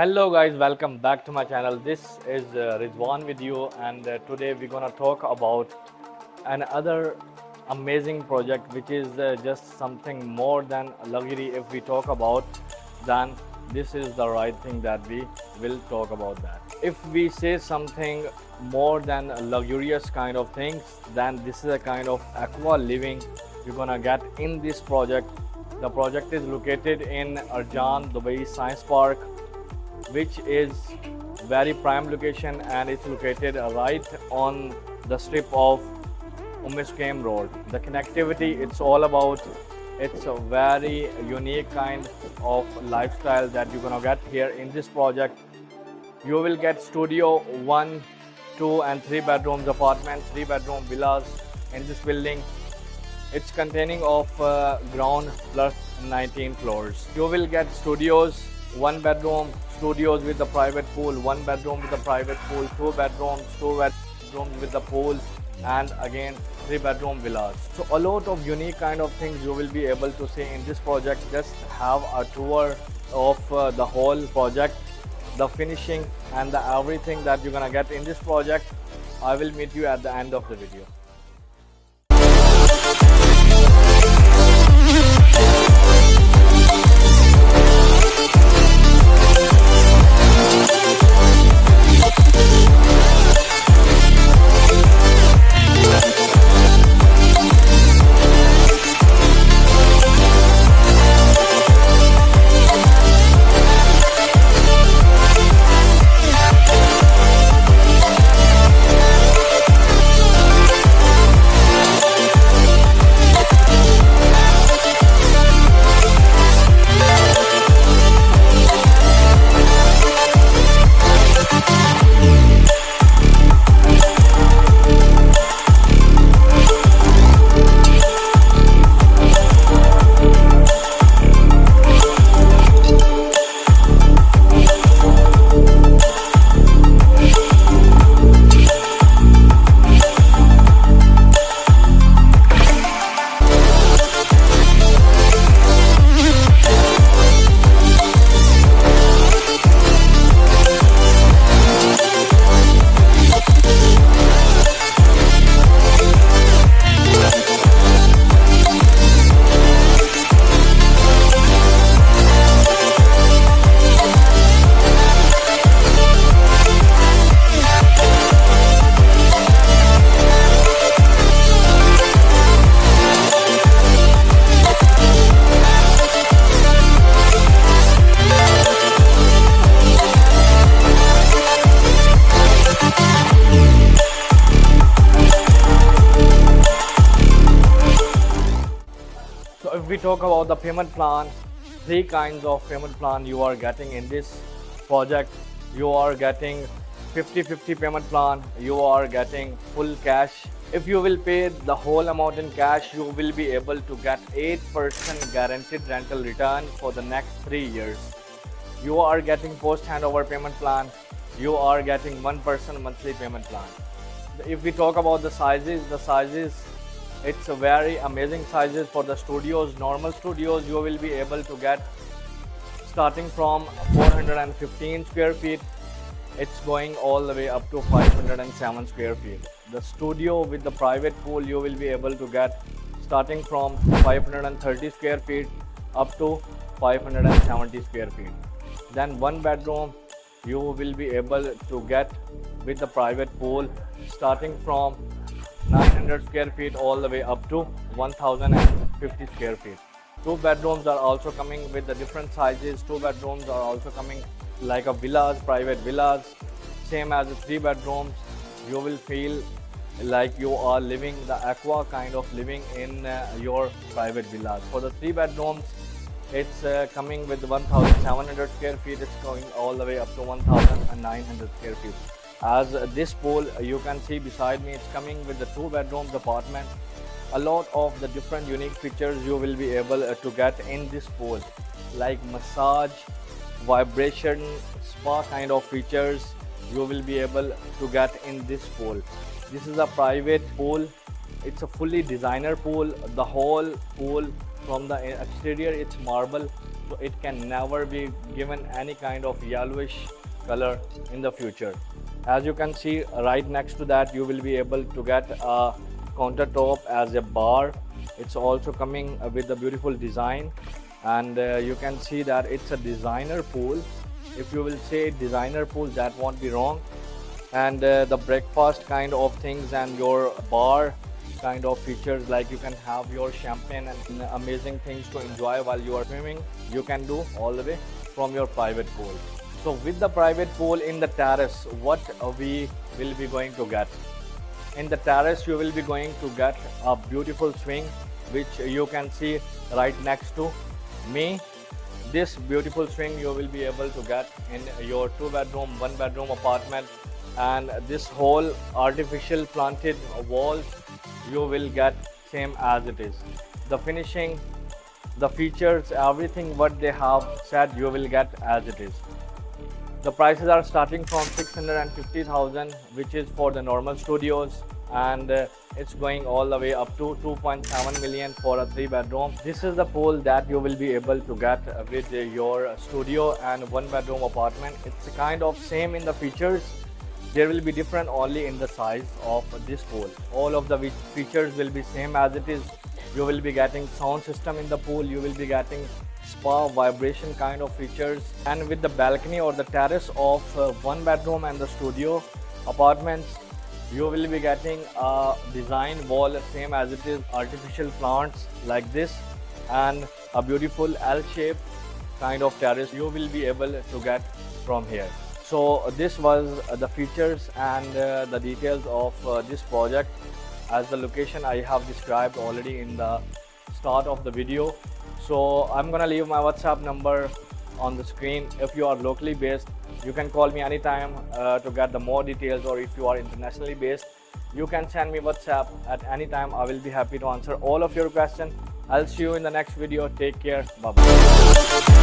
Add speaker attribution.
Speaker 1: Hello guys, welcome back to my channel. This is Rizwan with you, and today we're gonna talk about another amazing project which is just something more than luxury. If we talk about, then this is the right thing that we will talk about that. If we say something more than luxurious kind of things, then this is a kind of aqua living you're gonna get in this project. The project is located in Arjan, Dubai Science Park, which is very prime location, and it's located right on the strip of Umiskem Road. The connectivity, it's all about, it's a very unique kind of lifestyle that you're gonna get here in this project. You will get studio 1, 2 and 3 bedrooms apartment, 3 bedroom villas in this building. It's containing of ground plus 19 floors. You will get studios, 1 bedroom, studios with a private pool, 1 bedroom with a private pool, 2 bedrooms, 2 bedrooms with the pool, and again 3 bedroom villas. So a lot of unique kind of things you will be able to see in this project. Just have a tour of the whole project, the finishing and the everything that you're gonna get in this project. I will meet you at the end of the video. So if we talk about the payment plan, 3 kinds of payment plan you are getting in this project. You are getting 50-50 payment plan, you are getting full cash. If you will pay the whole amount in cash, you will be able to get 8% guaranteed rental return for the next 3 years. You are getting post handover payment plan, you are getting 1% monthly payment plan. If we talk about the sizes, it's a very amazing sizes for the studios. Normal studios you will be able to get starting from 415 square feet. It's going all the way up to 507 square feet. The studio with the private pool you will be able to get starting from 530 square feet up to 570 square feet. Then 1 bedroom you will be able to get with the private pool starting from 900 square feet all the way up to 1050 square feet. 2 bedrooms are also coming with the different sizes. 2 bedrooms are also coming like a villas, private villas, same as the 3 bedrooms. You will feel like you are living the aqua kind of living in your private villas. For the 3 bedrooms, it's coming with 1700 square feet. It's going all the way up to 1900 square feet. As this pool you can see beside me, it's coming with the 2 bedrooms apartment. A lot of the different unique features you will be able to get in this pool, like massage, vibration, spa kind of features you will be able to get in this pool. This is a private pool. It's a fully designer pool. The whole pool from the exterior, it's marble. so it can never be given any kind of yellowish color in the future. As you can see, right next to that you will be able to get a countertop as a bar. It's also coming with a beautiful design, and you can see that it's a designer pool. If you will say designer pool, that won't be wrong. And the breakfast kind of things and your bar kind of features, like you can have your champagne and amazing things to enjoy while you are swimming, you can do all the way from your private pool. So with the private pool in the terrace, what we will be going to get? In the terrace you will be going to get a beautiful swing, which you can see right next to me. This beautiful swing you will be able to get in your 2-bedroom, 1-bedroom apartment, and this whole artificial planted walls you will get same as it is. The finishing, the features, everything what they have said you will get as it is. The prices are starting from 650,000, which is for the normal studios, and it's going all the way up to 2.7 million for a 3-bedroom. This is the pool that you will be able to get with your studio and 1-bedroom apartment. It's kind of same in the features. There will be different only in the size of this pool. All of the features will be same as it is. You will be getting sound system in the pool. You will be getting spa vibration kind of features, and with the balcony or the terrace of 1-bedroom and the studio apartments, you will be getting a design wall same as it is, artificial plants like this, and a beautiful L-shaped kind of terrace you will be able to get from here. So this was the features and the details of this project. As the location I have described already in the start of the video. So I'm gonna leave my WhatsApp number on the screen. If you are locally based, you can call me anytime to get the more details, or if you are internationally based, you can send me WhatsApp at any time. I will be happy to answer all of your questions. I'll see you in the next video. Take care. Bye bye.